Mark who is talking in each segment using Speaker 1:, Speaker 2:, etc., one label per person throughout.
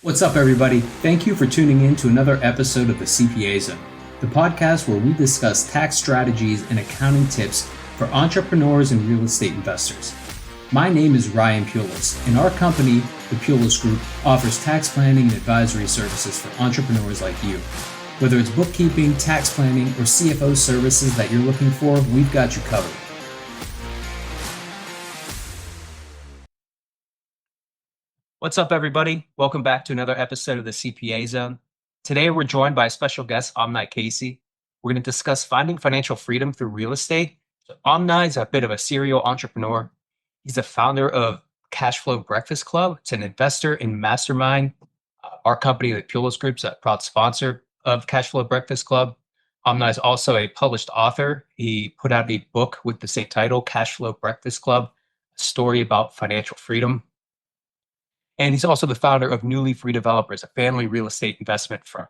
Speaker 1: What's up, everybody? Thank you for tuning in to another episode of the CPA Zone, the podcast where we discuss tax strategies and accounting tips for entrepreneurs and real estate investors. My name is Ryan Pulis, and our company, the Pulis Group, offers tax planning and advisory services for entrepreneurs like you. Whether it's bookkeeping, tax planning, or CFO services that you're looking for, we've got you covered. What's up, everybody? Welcome back to another episode of the CPA Zone. Today, we're joined by a special guest, Omni Casey. We're going to discuss finding financial freedom through real estate. So Omni is a bit of a serial entrepreneur. He's the founder of Cashflow Breakfast Club. It's an investor in Mastermind. Our company, the Pulis Group, is a proud sponsor of Cashflow Breakfast Club. Omni is also a published author. He put out a book with the same title, Cashflow Breakfast Club, a story about financial freedom. And he's also the founder of Newly Free Developers, a family real estate investment firm.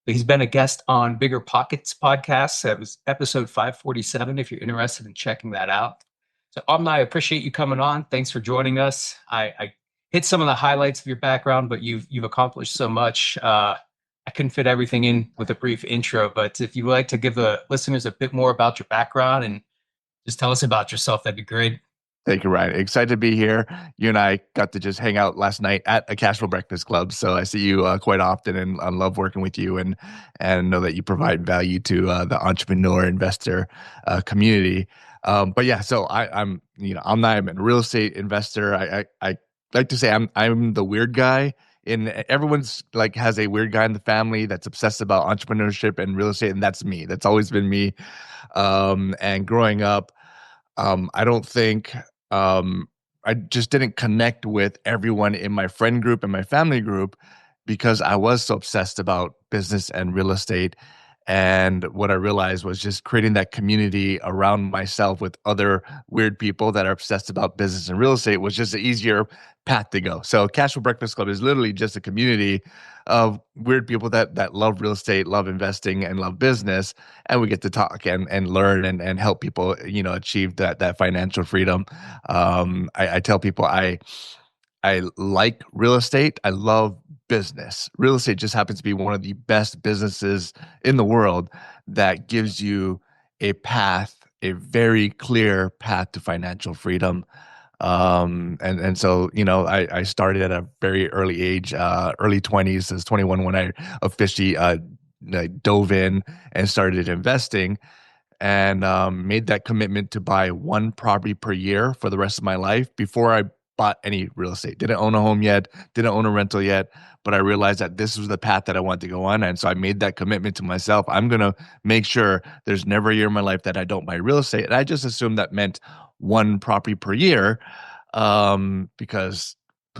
Speaker 1: He's been a guest on Bigger Pockets podcast. That was episode 547, if you're interested in checking that out. So Omni, I appreciate you coming on. Thanks for joining us. I hit some of the highlights of your background, but you've accomplished so much. I couldn't fit everything in with a brief intro, but if you'd like to give the listeners a bit more about your background and just tell us about yourself, that'd be great.
Speaker 2: Thank you, Ryan. Excited to be here. You and I got to just hang out last night at a Cashflow Breakfast Club, so I see you quite often, and I love working with you, and know that you provide value to the entrepreneur investor community. But yeah, so I'm I'm a real estate investor. I like to say I'm the weird guy. Everyone's like has a weird guy in the family that's obsessed about entrepreneurship and real estate, and that's me. That's always been me. And growing up, I don't think I just didn't connect with everyone in my friend group and my family group because I was so obsessed about business and real estate. And what I realized was just creating that community around myself with other weird people that are obsessed about business and real estate was just an easier path to go. So Cashflow Breakfast Club is literally just a community of weird people that love real estate, love investing, and love business. And we get to talk and learn and help people, achieve that financial freedom. I tell people I like real estate. I love business. Real estate just happens to be one of the best businesses in the world that gives you a path, a very clear path to financial freedom. So, I started at a very early age, early 20s. I was 21 when I officially dove in and started investing, and made that commitment to buy one property per year for the rest of my life before I bought any real estate. Didn't own a home yet, didn't own a rental yet, but I realized that this was the path that I wanted to go on. And so I made that commitment to myself. I'm going to make sure there's never a year in my life that I don't buy real estate. And I just assumed that meant one property per year, because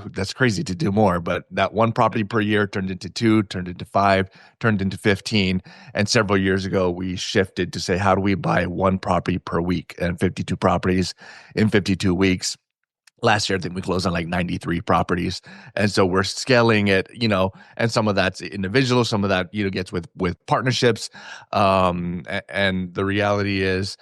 Speaker 2: that's crazy to do more. But that one property per year turned into 2, turned into 5, turned into 15. And several years ago, we shifted to say, how do we buy one property per week? And 52 properties in 52 weeks. Last year, I think we closed on like 93 properties. And so we're scaling it, and some of that's individual, some of that, gets with partnerships. And the reality is,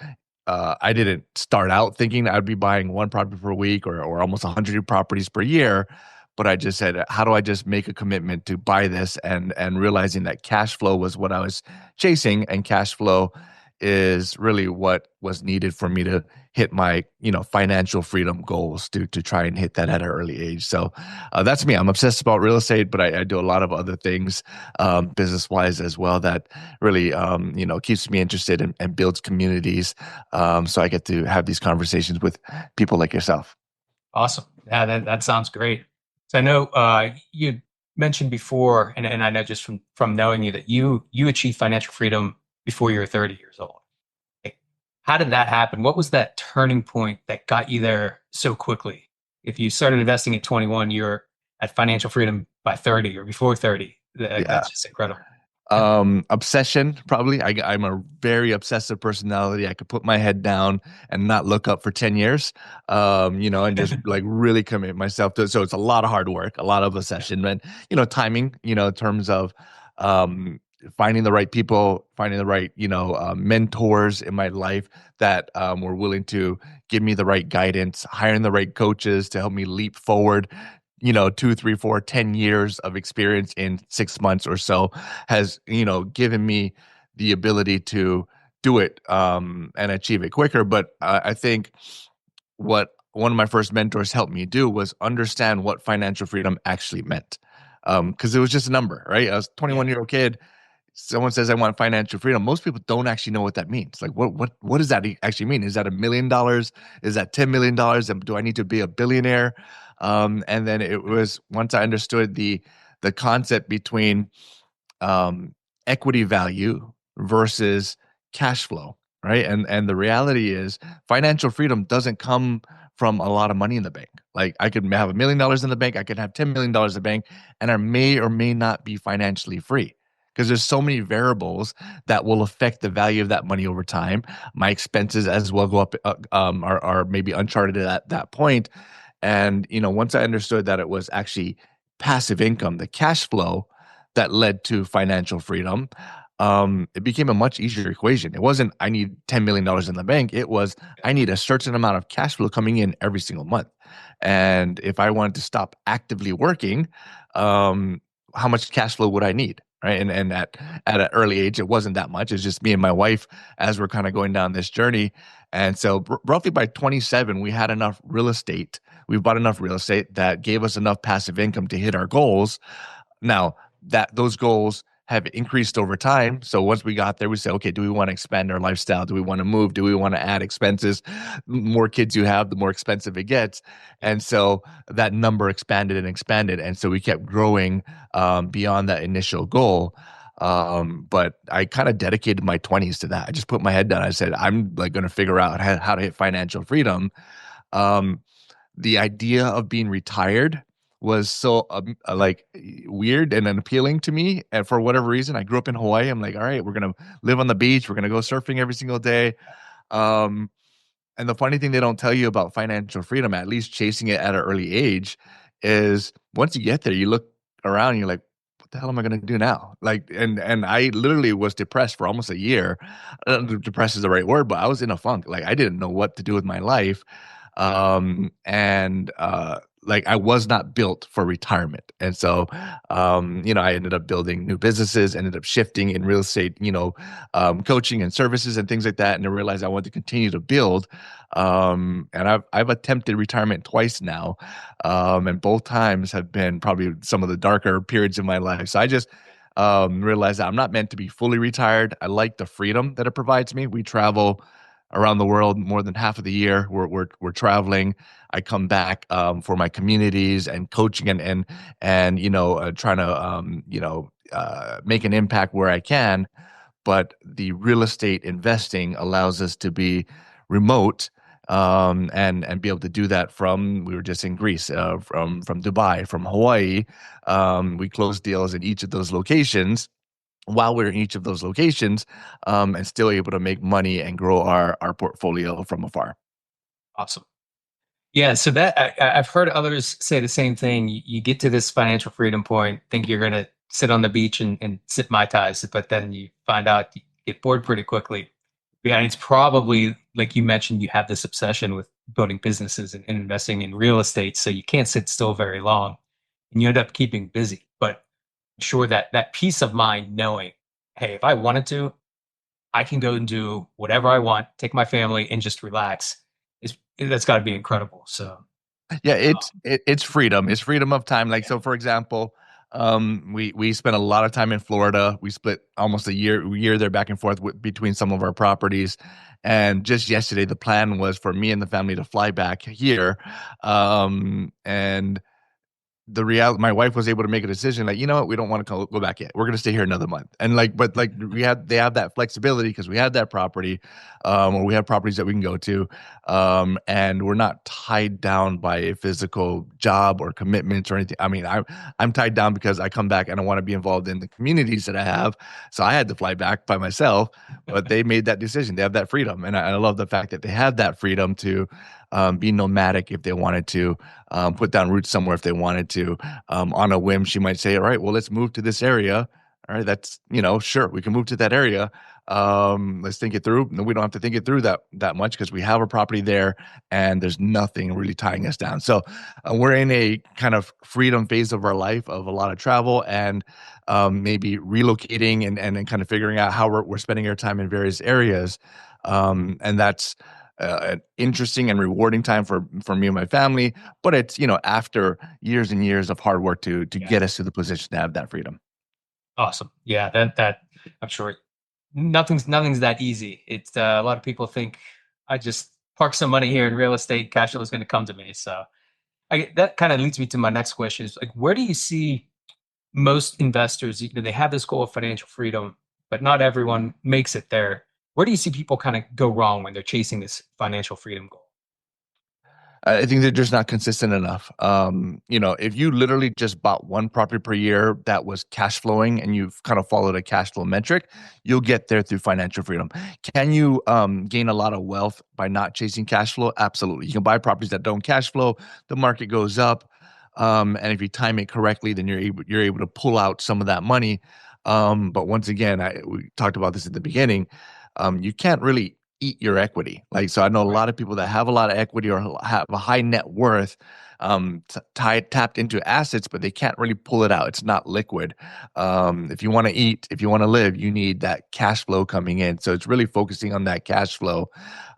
Speaker 2: I didn't start out thinking I'd be buying one property per week or almost 100 properties per year. But I just said, how do I just make a commitment to buy this? And realizing that cash flow was what I was chasing, and cash flow is really what was needed for me to hit my, financial freedom goals to try and hit that at an early age. So that's me. I'm obsessed about real estate, but I do a lot of other things, business-wise as well, that really, keeps me interested and builds communities. So I get to have these conversations with people like yourself.
Speaker 1: Awesome. Yeah, that sounds great. So I know you mentioned before, and I know just from knowing you that you achieved financial freedom before you were 30 years old. Like, how did that happen? What was that turning point that got you there so quickly? If you started investing at 21, you're at financial freedom by 30 or before 30. That's just incredible.
Speaker 2: Obsession, probably. I'm a very obsessive personality. I could put my head down and not look up for 10 years, and just like really commit myself to it. So it's a lot of hard work, a lot of obsession, and, timing, in terms of, finding the right people, finding the right, mentors in my life that were willing to give me the right guidance, hiring the right coaches to help me leap forward, two, three, four, 10 years of experience in 6 months or so has, given me the ability to do it and achieve it quicker. But I think what one of my first mentors helped me do was understand what financial freedom actually meant. Because it was just a number, right? I was a
Speaker 1: Yeah.
Speaker 2: 21-year-old kid. Someone says I want financial freedom. Most people don't actually know what that means. Like, what does that actually mean? Is that $1 million? Is that $10 million? Do I need to be a billionaire? And then it was once I understood the concept between um, equity value versus cash flow, right? And the reality is financial freedom doesn't come from a lot of money in the bank. Like I could have $1 million in the bank, I could have $10 million in the bank, and I may or may not be financially free because there's so many variables that will affect the value of that money over time. My expenses as well go up, are maybe uncharted at that point. And once I understood that it was actually passive income, the cash flow that led to financial freedom, it became a much easier equation. It wasn't I need $10 million in the bank. It was I need a certain amount of cash flow coming in every single month. And if I wanted to stop actively working, how much cash flow would I need? Right. And at an early age, it wasn't that much. It's just me and my wife as we're kind of going down this journey. And so roughly by 27, we had enough real estate. We bought enough real estate that gave us enough passive income to hit our goals. Now, that those goals have increased over time. So once we got there, we said, okay, do we want to expand our lifestyle? Do we want to move? Do we want to add expenses? The more kids you have, the more expensive it gets. And so that number expanded and expanded. And so we kept growing beyond that initial goal. But I kind of dedicated my 20s to that. I just put my head down. I said, I'm like going to figure out how to hit financial freedom. Um, the idea of being retired was so like weird and unappealing to me. And for whatever reason, I grew up in Hawaii. I'm like, all right, we're gonna live on the beach. We're gonna go surfing every single day. Um, and the funny thing they don't tell you about financial freedom, at least chasing it at an early age, is once you get there, you look around and you're like, what the hell am I gonna do now? Like, and I literally was depressed for almost a year. Depressed is the right word, but I was in a funk. Like I didn't know what to do with my life. And like I was not built for retirement. And so I ended up building new businesses, ended up shifting in real estate, coaching and services and things like that. And I realized I wanted to continue to build. And I've attempted retirement twice now. And both times have been probably some of the darker periods in my life. So I just realized that I'm not meant to be fully retired. I like the freedom that it provides me. We travel around the world more than half of the year. We're traveling. I come back for my communities and coaching and trying to make an impact where I can. But the real estate investing allows us to be remote and be able to do that from. We were just in Greece, from Dubai, from Hawaii. We closed deals in each of those locations while we're in each of those locations, and still able to make money and grow our portfolio from afar.
Speaker 1: Awesome. Yeah, so that I've heard others say the same thing. You get to this financial freedom point, think you're gonna sit on the beach and sip mai tais, but then you find out you get bored pretty quickly. Yeah, and it's probably like you mentioned, you have this obsession with building businesses and investing in real estate, so you can't sit still very long, and you end up keeping busy. But I'm sure that that peace of mind, knowing, hey, if I wanted to, I can go and do whatever I want, take my family and just relax. Is that's got to be incredible. So.
Speaker 2: Yeah,
Speaker 1: um,
Speaker 2: it's freedom. It's freedom of time. Like so, for example, we spent a lot of time in Florida. We split almost a year there back and forth between some of our properties. And just yesterday, the plan was for me and the family to fly back here. And the reality, my wife was able to make a decision like, you know what, we don't want to go back yet, we're going to stay here another month. And like, but like they have that flexibility because we had that property, or we have properties that we can go to, and we're not tied down by a physical job or commitments or anything. I mean, I'm tied down because I come back and I want to be involved in the communities that I have, so I had to fly back by myself. But they made that decision, they have that freedom, and I love the fact that they have that freedom to be nomadic if they wanted to, put down roots somewhere if they wanted to. On a whim, she might say, all right, well, let's move to this area. all right, that's, sure, we can move to that area. Let's think it through. No, we don't have to think it through that much because we have a property there and there's nothing really tying us down. So we're in a kind of freedom phase of our life of a lot of travel and maybe relocating and then kind of figuring out how we're spending our time in various areas. And that's an interesting and rewarding time for me and my family. But it's, after years and years of hard work to
Speaker 1: Yeah.
Speaker 2: get us to the position to have that freedom.
Speaker 1: Awesome. Yeah, that I'm sure nothing's that easy. It's a lot of people think I just park some money here in real estate, cash flow is going to come to me. So that kind of leads me to my next question: is like, where do you see most investors? They have this goal of financial freedom, but not everyone makes it there. Where do you see people kind of go wrong when they're chasing this financial freedom goal?
Speaker 2: I think they're just not consistent enough. If you literally just bought one property per year that was cash flowing and you've kind of followed a cash flow metric, you'll get there through financial freedom. Can you gain a lot of wealth by not chasing cash flow? Absolutely. You can buy properties that don't cash flow. The market goes up, and if you time it correctly, then you're able to pull out some of that money. But once again, we talked about this at the beginning. You can't really eat your equity. Like, so I know a
Speaker 1: Right.
Speaker 2: lot of people that have a lot of equity or have a high net worth, tapped into assets, but they can't really pull it out. It's not liquid. If you want to eat, if you want to live, you need that cash flow coming in. So it's really focusing on that cash flow.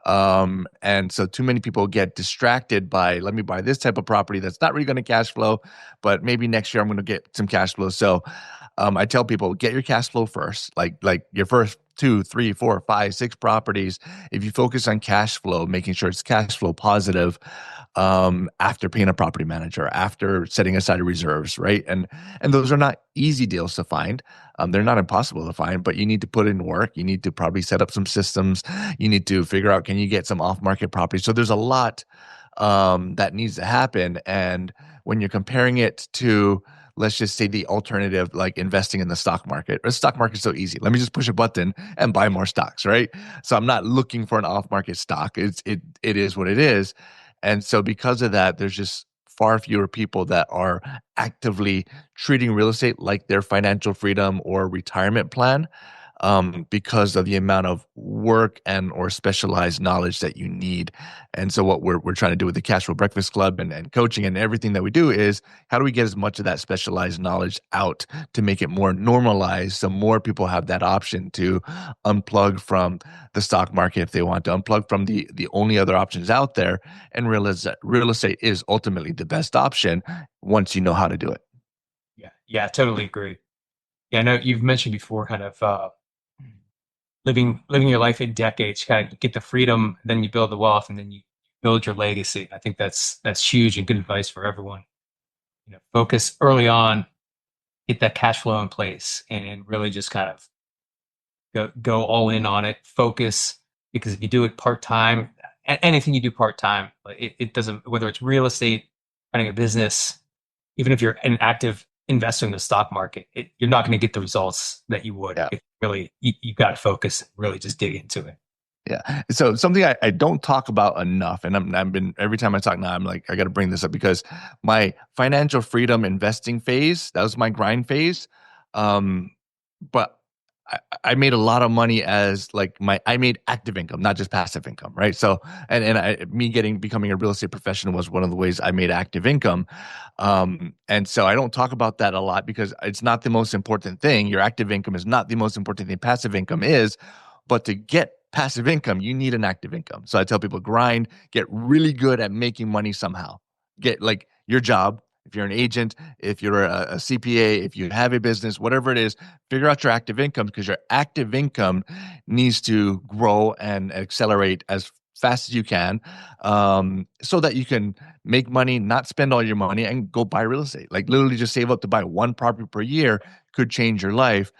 Speaker 2: And so too many people get distracted by, let me buy this type of property that's not really going to cash flow, but maybe next year I'm going to get some cash flow. So I tell people, get your cash flow first, like your first two, three, four, five, six properties. If you focus on cash flow, making sure it's cash flow positive, after paying a property manager, after setting aside reserves, right? And those are not easy deals to find. They're not impossible to find, but you need to put in work. You need to probably set up some systems. You need to figure out, can you get some off market properties? So there's a lot that needs to happen. And when you're comparing it to, let's just say, the alternative, like investing in the stock market. The stock market's so easy. Let me just push a button and buy more stocks, right? So I'm not looking for an off-market stock. It is what it is. And so because of that, there's just far fewer people that are actively treating real estate like their financial freedom or retirement plan, because of the amount of work and or specialized knowledge that you need. And so what we're trying to do with the Cash Flow Breakfast Club and coaching and everything that we do is, how do we get as much of that specialized knowledge out to make it more normalized so more people have that option to unplug from the stock market if they want to unplug from the only other options out there, and realize that real estate is ultimately the best option once you know how to do it.
Speaker 1: Yeah, yeah, totally agree. Yeah, I know you've mentioned before, kind of living your life in decades. You kind of get the freedom, then you build the wealth, and then you build your legacy. I think that's huge and good advice for everyone. Focus early on, get that cash flow in place, and really just kind of go all in on it. Focus, because if you do it part time, anything you do part time, it doesn't, whether it's real estate, running a business, even if you're an active investor in the stock market, you're not going to get the results that you would
Speaker 2: Yeah.
Speaker 1: if really you got to focus and really just dig into it.
Speaker 2: Yeah. So something I don't talk about enough, and I've been, every time I talk now, I'm like, I got to bring this up because my financial freedom investing phase, that was my grind phase. Um, but I made a lot of money as like I made active income, not just passive income, right? So, me becoming a real estate professional was one of the ways I made active income. And so I don't talk about that a lot because it's not the most important thing. Your active income is not the most important thing. Passive income is. But to get passive income, you need an active income. So I tell people, grind, get really good at making money somehow. Get like your job. If you're an agent, if you're a CPA, if you have a business, whatever it is, figure out your active income, because your active income needs to grow and accelerate as fast as you can, so that you can make money, not spend all your money, and go buy real estate. Like literally just save up to buy one property per year could change your life.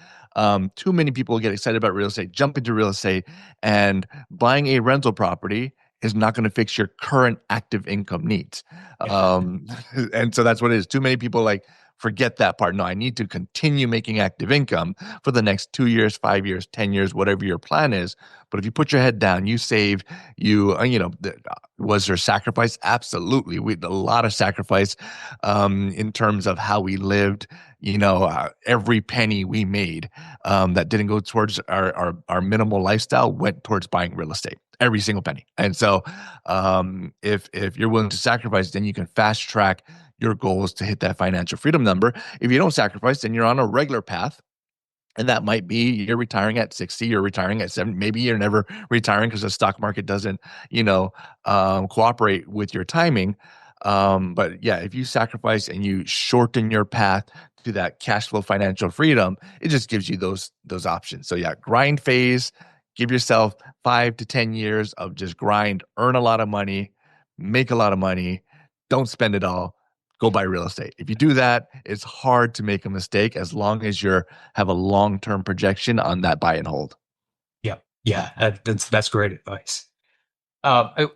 Speaker 2: Too many people get excited about real estate, jump into real estate, and buying a rental property is not going to fix your current active income needs.
Speaker 1: Yeah.
Speaker 2: Um, and so that's what it is. Too many people like forget that part. No, I need to continue making active income for the next 2 years, 5 years, 10 years, whatever your plan is. But if you put your head down, you save, was there sacrifice? Absolutely. We a lot of sacrifice in terms of how we lived. Every penny we made that didn't go towards our minimal lifestyle went towards buying real estate. Every single penny. And so, if you're willing to sacrifice, then you can fast track your goals to hit that financial freedom number. If you don't sacrifice, then you're on a regular path. And that might be you're retiring at 60, you're retiring at 70, maybe you're never retiring because the stock market doesn't, cooperate with your timing. But yeah, if you sacrifice and you shorten your path to that cash flow financial freedom, it just gives you those options. So yeah, grind phase, give yourself 5 to 10 years of just grind, earn a lot of money, make a lot of money, don't spend it all, go buy real estate. If you do that, it's hard to make a mistake as long as you have a long-term projection on that buy and hold.
Speaker 1: Yeah, yeah, that's great advice.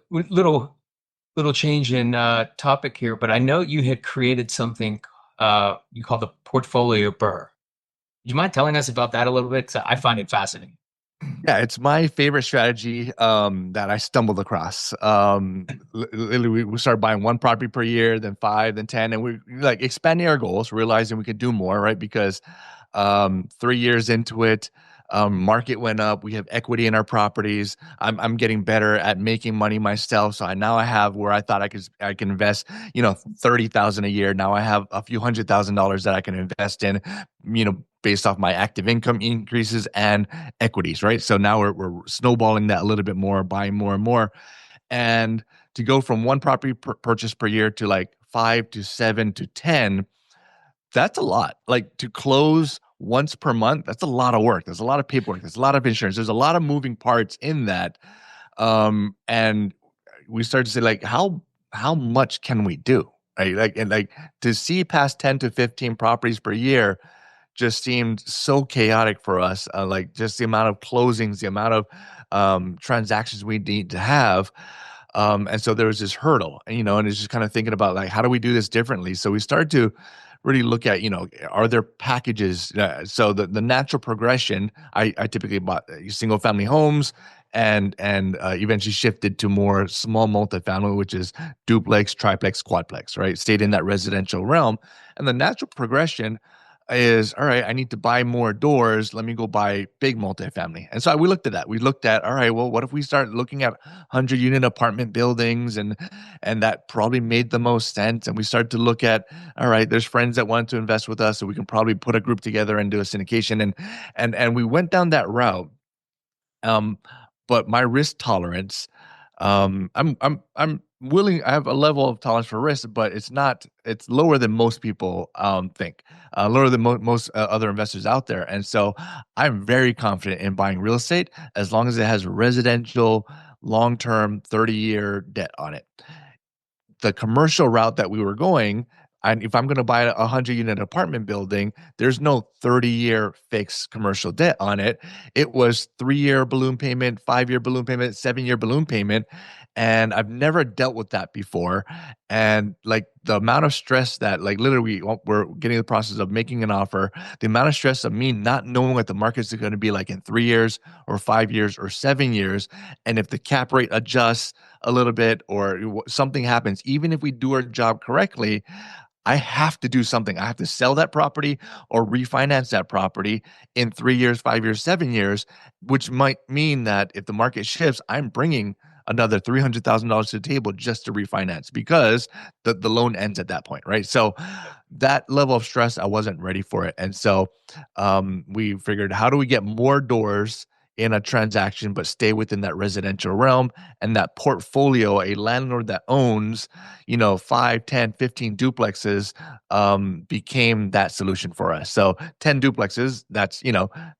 Speaker 1: Little change in topic here, but I know you had created something you call the portfolio BRRRR. Do you mind telling us about that a little bit? 'Cause I find it fascinating.
Speaker 2: Yeah, it's my favorite strategy that I stumbled across. Literally, we started buying one property per year, then five, then 10, and we like expanding our goals, realizing we could do more, right? Because 3 years into it, market went up. We have equity in our properties. I'm getting better at making money myself. So I have where I thought I can invest, 30,000 a year. Now I have a few $100,000 that I can invest in, based off my active income increases and equities, right? So now we're snowballing that a little bit more, buying more and more. And to go from one property purchase per year to like 5 to 7 to 10, that's a lot. Like to close once per month, that's a lot of work. There's a lot of paperwork. There's a lot of insurance. There's a lot of moving parts in that. And we started to say, like, how much can we do? Right. Like to see past 10 to 15 properties per year just seemed so chaotic for us. Like just the amount of closings, the amount of transactions we need to have. And so there was this hurdle, and it's just kind of thinking about like, how do we do this differently? So we started to really look at, are there packages? So the natural progression, I typically bought single family homes and eventually shifted to more small multifamily, which is duplex, triplex, quadplex, right? Stayed in that residential realm. And the natural progression is, all right, I need to buy more doors. Let me go buy big multifamily. And so we looked at that. We looked at, all right, well, what if we start looking at 100-unit apartment buildings, and that probably made the most sense. And we started to look at, all right, there's friends that want to invest with us, so we can probably put a group together and do a syndication. And we went down that route. But my risk tolerance, I'm willing. I have a level of tolerance for risk, but it's lower than most people think, lower than most other investors out there. And so I'm very confident in buying real estate as long as it has residential, long-term, 30-year debt on it. The commercial route that we were going, and if I'm going to buy a 100-unit apartment building, there's no 30-year fixed commercial debt on it. It was 3-year balloon payment, 5-year balloon payment, 7-year balloon payment. And I've never dealt with that before. And like the amount of stress that, like, literally we're getting the process of making an offer, the amount of stress of me not knowing what the markets are going to be like in 3 years or 5 years or 7 years. And if the cap rate adjusts a little bit or something happens, even if we do our job correctly, I have to do something. I have to sell that property or refinance that property in 3 years, 5 years, 7 years, which might mean that if the market shifts, I'm bringing another $300,000 to the table just to refinance because the loan ends at that point, right? So that level of stress, I wasn't ready for it. And so we figured, how do we get more doors in a transaction, but stay within that residential realm and that portfolio, a landlord that owns, 5, 10, 15 duplexes became that solution for us. So 10 duplexes, that's,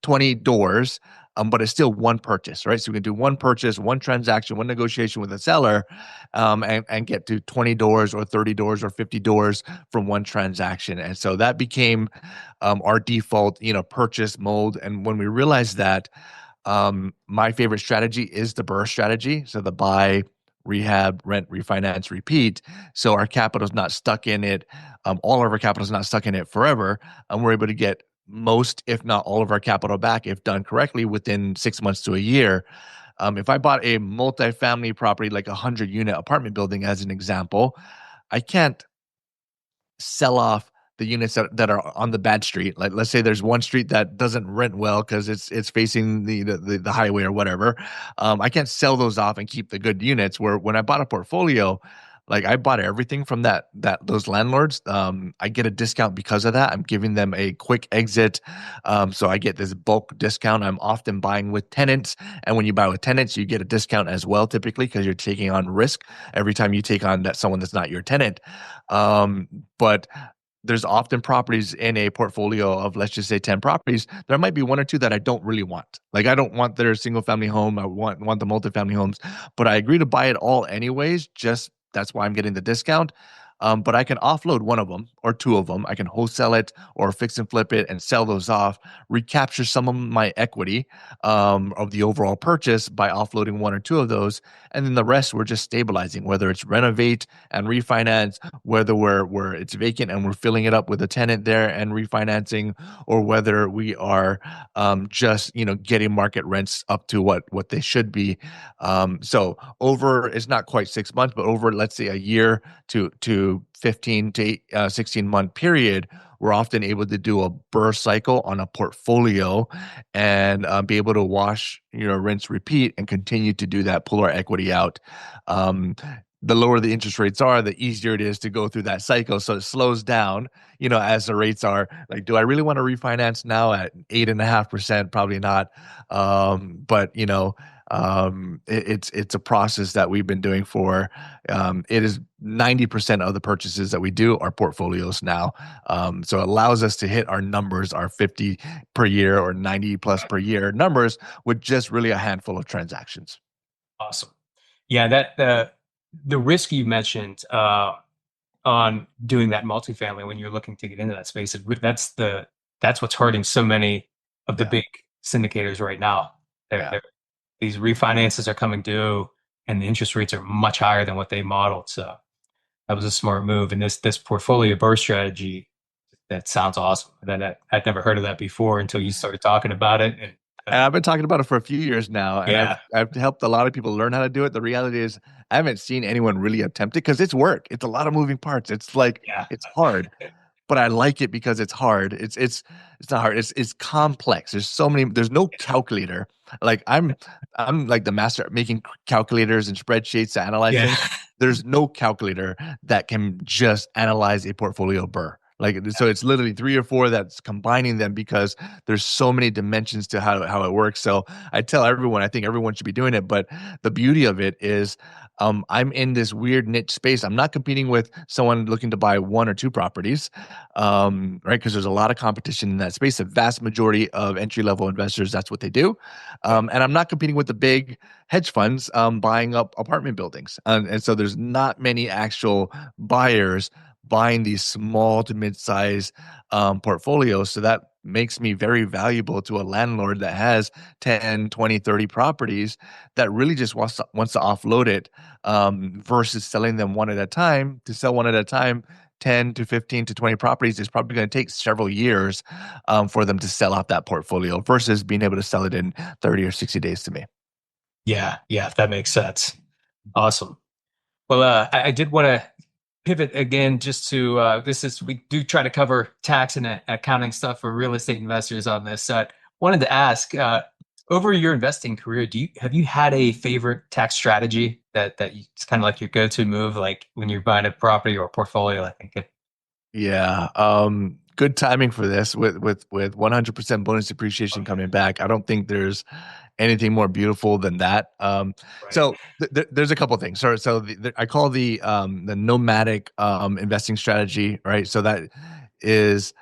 Speaker 2: 20 doors, but it's still one purchase, right? So we can do one purchase, one transaction, one negotiation with a seller, and get to 20 doors or 30 doors or 50 doors from one transaction. And so that became our default, purchase mode. And when we realized that, my favorite strategy is the BRRRR strategy. So the buy, rehab, rent, refinance, repeat. So our capital is not stuck in it. All of our capital is not stuck in it forever. And we're able to get most, if not all of our capital back, if done correctly, within 6 months to a year. If I bought a multifamily property, like a 100-unit apartment building, as an example, I can't sell off the units that are on the bad street. Like, let's say there's one street that doesn't rent well because it's facing the highway or whatever. I can't sell those off and keep the good units. Where when I bought a portfolio, like I bought everything from those landlords. I get a discount because of that. I'm giving them a quick exit, so I get this bulk discount. I'm often buying with tenants, and when you buy with tenants, you get a discount as well, typically because you're taking on risk every time you take on someone that's not your tenant. But there's often properties in a portfolio of, let's just say, 10 properties. There might be one or two that I don't really want. Like, I don't want their single family home. I want the multifamily homes, but I agree to buy it all anyways. Just that's why I'm getting the discount. But I can offload one of them or two of them. I can wholesale it or fix and flip it and sell those off, recapture some of my equity of the overall purchase by offloading one or two of those. And then the rest we're just stabilizing, whether it's renovate and refinance, whether we're it's vacant and we're filling it up with a tenant there and refinancing, or whether we are just getting market rents up to what they should be. So over, it's not quite 6 months, but over, let's say, a year to 15 to 16-month period, we're often able to do a BRRRR cycle on a portfolio and be able to wash, rinse, repeat, and continue to do that, pull our equity out. The lower the interest rates are, the easier it is to go through that cycle. So it slows down, as the rates are. Like, do I really want to refinance now at 8.5%? Probably not. But it's a process that we've been doing for. It is 90% of the purchases that we do are portfolios now. So it allows us to hit our numbers, our 50 per year or 90 plus per year numbers, with just really a handful of transactions.
Speaker 1: Awesome. Yeah, that the risk you mentioned on doing that multifamily when you're looking to get into that space, that's what's hurting so many of the
Speaker 2: Yeah.
Speaker 1: big syndicators right now.
Speaker 2: Yeah.
Speaker 1: These refinances are coming due, and the interest rates are much higher than what they modeled. So that was a smart move. And this portfolio burst strategy, that sounds awesome. I'd never heard of that before until you started talking about it. And
Speaker 2: And I've been talking about it for a few years now, and I've
Speaker 1: yeah,
Speaker 2: I've helped a lot of people learn how to do it. The reality is, I haven't seen anyone really attempt it because it's work. It's a lot of moving parts. It's like
Speaker 1: yeah,
Speaker 2: it's hard, but I like it because it's hard. It's not hard. It's complex. There's so many. There's no calculator. Like I'm like the master at making calculators and spreadsheets to analyze
Speaker 1: yeah,
Speaker 2: things. There's no calculator that can just analyze a portfolio burr. Like, so it's literally three or four that's combining them because there's so many dimensions to how it works. So I tell everyone, I think everyone should be doing it. But the beauty of it is, I'm in this weird niche space. I'm not competing with someone looking to buy one or two properties, right? Because there's a lot of competition in that space. The vast majority of entry level investors, that's what they do. And I'm not competing with the big hedge funds buying up apartment buildings. And so there's not many actual buyers buying these small to mid-size portfolios. So that makes me very valuable to a landlord that has 10, 20, 30 properties that really just wants to offload it, versus selling them one at a time. To sell one at a time, 10 to 15 to 20 properties is probably going to take several years for them to sell off that portfolio versus being able to sell it in 30 or 60 days to me.
Speaker 1: yeah. That makes sense. Awesome. Well, I did want to pivot again just to we do try to cover tax and accounting stuff for real estate investors on this. Wanted to ask, over your investing career, have you had a favorite tax strategy it's kind of like your go-to move, like when you're buying a property or a portfolio? I think
Speaker 2: Yeah. Good timing for this with 100% bonus depreciation coming back. I don't think there's anything more beautiful than that.
Speaker 1: right.
Speaker 2: So there's a couple of things. So I call the nomadic investing strategy, right? So that is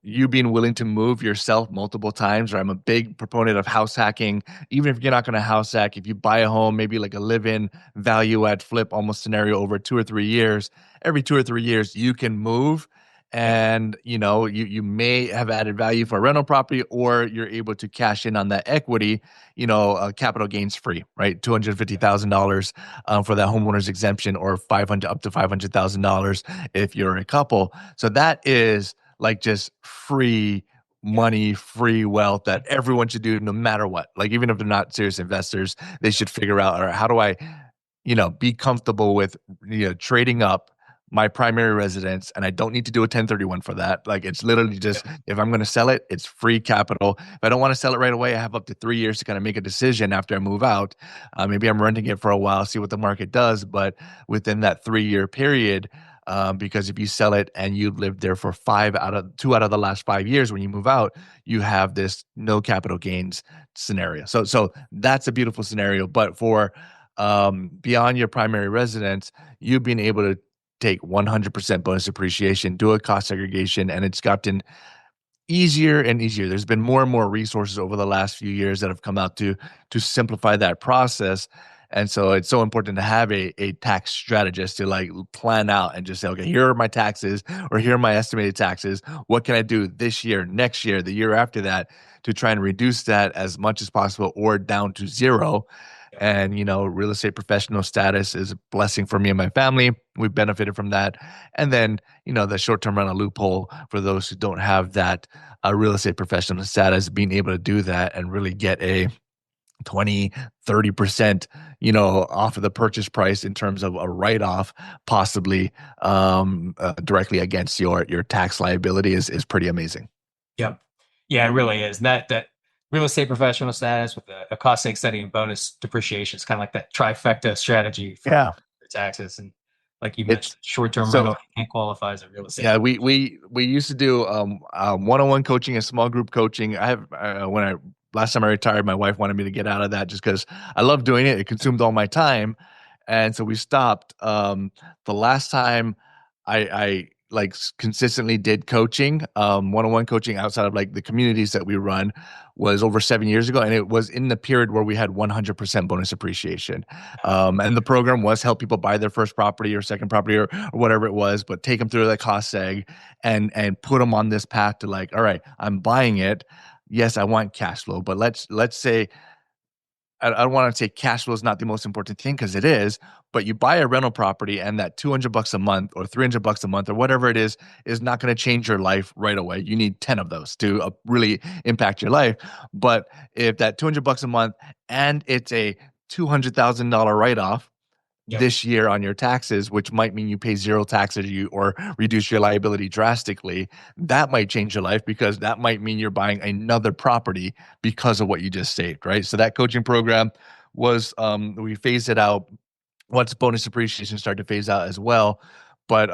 Speaker 2: you being willing to move yourself multiple times. Or I'm a big proponent of house hacking. Even if you're not going to house hack, if you buy a home, maybe like a live-in value add flip almost scenario over 2 or 3 years, every 2 or 3 years you can move
Speaker 1: Yeah.
Speaker 2: and you may have added value for a rental property, or you're able to cash in on that equity, capital gains free, right? $250,000 for that homeowner's exemption, or 500 up to $500,000 if you're a couple. So that is like just free
Speaker 1: Yeah.
Speaker 2: money, free wealth that everyone should do no matter what. Like, even if they're not serious investors, they should figure out, all right, how do I, be comfortable with, trading up my primary residence, and I don't need to do a 1031 for that. Like, it's literally
Speaker 1: Yeah.
Speaker 2: just, if I'm going to sell it, it's free capital. If I don't want to sell it right away, I have up to 3 years to kind of make a decision after I move out. Maybe I'm renting it for a while, see what the market does, but within that 3 year period, because if you sell it and you live there for 2 out of the last 5 years, when you move out, you have this no capital gains scenario. So that's a beautiful scenario. But for beyond your primary residence, you've been able to take 100% bonus appreciation, do a cost segregation, and it's gotten easier and easier. There's been more and more resources over the last few years that have come out to simplify that process. And so it's so important to have a tax strategist to like plan out and just say, okay, here are my taxes, or here are my estimated taxes. What can I do this year, next year, the year after that, to try and reduce that as much as possible or down to zero?
Speaker 1: Yeah.
Speaker 2: And, real estate professional status is a blessing for me and my family. We've benefited from that. And then, the short-term rental loophole for those who don't have that real estate professional status, being able to do that and really get a 20, 30%, off of the purchase price in terms of a write-off, possibly directly against your tax liability is pretty amazing.
Speaker 1: Yep. Yeah, it really is. That real estate professional status with a cost seg study and bonus depreciation is kind of like that trifecta strategy
Speaker 2: Yeah.
Speaker 1: for taxes. And like you mentioned,
Speaker 2: It's
Speaker 1: short-term
Speaker 2: so
Speaker 1: rental can't qualify as a real estate.
Speaker 2: Yeah, we used to do one-on-one coaching and small group coaching. I have when I last time I retired, my wife wanted me to get out of that just because I love doing it. It consumed all my time, and so we stopped. The last time I like consistently did coaching, one-on-one coaching outside of like the communities that we run, was over 7 years ago, and it was in the period where we had 100% bonus appreciation. And the program was help people buy their first property or second property, or whatever it was, but take them through the cost seg and put them on this path to like, all right, I'm buying it. Yes, I want cash flow, but let's say I don't want to say cash flow is not the most important thing, because it is, but you buy a rental property and that $200 a month or $300 a month or whatever it is not going to change your life right away. You need 10 of those to really impact your life. But if that $200 a month and it's a $200,000 write-off
Speaker 1: Yep.
Speaker 2: this year on your taxes, which might mean you pay zero taxes, or reduce your liability drastically, that might change your life, because that might mean you're buying another property because of what you just saved, right? So that coaching program was, we phased it out once bonus appreciation started to phase out as well. But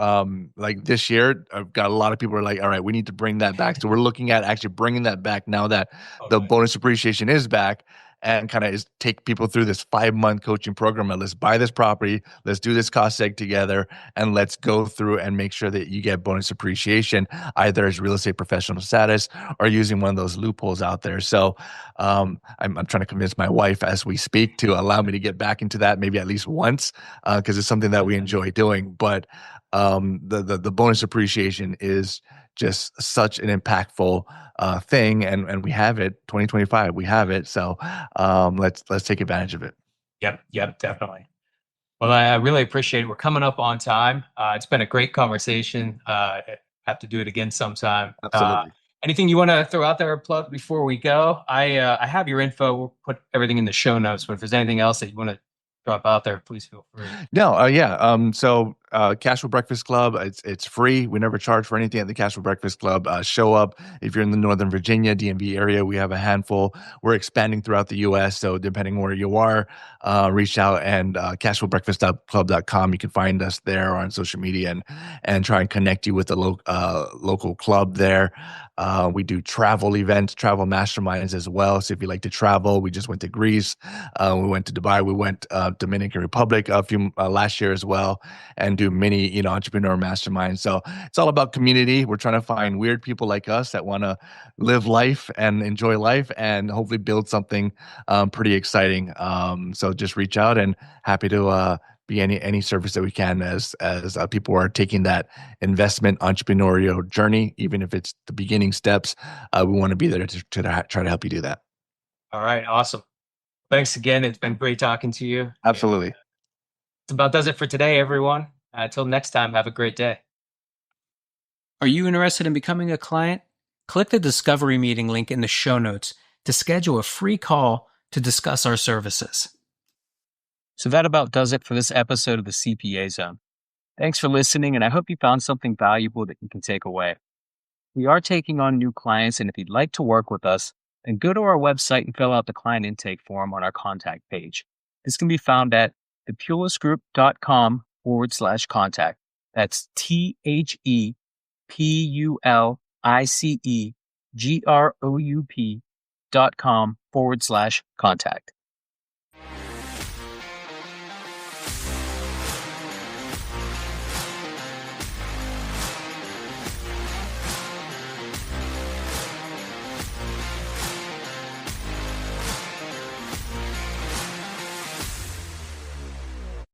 Speaker 2: like this year, I've got a lot of people are like, all right, we need to bring that back. So we're looking at actually bringing that back now that the
Speaker 1: Okay.
Speaker 2: bonus appreciation is back, and kind of is take people through this 5 month coaching program. And let's buy this property, let's do this cost seg together, and let's go through and make sure that you get bonus appreciation either as real estate professional status or using one of those loopholes out there. So I'm trying to convince my wife as we speak to allow me to get back into that maybe at least once, because it's something that we enjoy doing. But the bonus appreciation is just such an impactful thing, and we have it 2025, we have it. So let's take advantage of it.
Speaker 1: Yep. Yep. Definitely. Well, I really appreciate it. We're coming up on time. It's been a great conversation. Have to do it again sometime.
Speaker 2: Absolutely.
Speaker 1: Anything you want to throw out there or plug before we go? I have your info. We'll put everything in the show notes. But if there's anything else that you want to drop out there, please feel free.
Speaker 2: No, yeah. So Cashflow Breakfast Club, it's free. We never charge for anything at the Cashflow Breakfast Club. Show up if you're in the Northern Virginia, DMV area. We have a handful. We're expanding throughout the U.S. So depending where you are, reach out, and cashflowbreakfastclub.com. You can find us there or on social media, and try and connect you with the local club there. We do travel events, travel masterminds as well. So if you like to travel, we just went to Greece. We went to Dubai. We went Dominican Republic a few last year as well, and do many entrepreneur masterminds. So it's all about community. We're trying to find weird people like us that want to live life and enjoy life, and hopefully build something pretty exciting. So just reach out, and happy to be any service that we can as people are taking that investment entrepreneurial journey, even if it's the beginning steps. We want to be there to try to help you do that.
Speaker 1: All right, awesome. Thanks again. It's been great talking to you.
Speaker 2: Absolutely.
Speaker 1: That about does it for today, everyone. Until next time, have a great day. Are you interested in becoming a client? Click the Discovery Meeting link in the show notes to schedule a free call to discuss our services. So that about does it for this episode of the CPA Zone. Thanks for listening, and I hope you found something valuable that you can take away. We are taking on new clients, and if you'd like to work with us, then go to our website and fill out the client intake form on our contact page. This can be found at thepulicegroup.com/contact. That's ThePulicegroup.com/contact.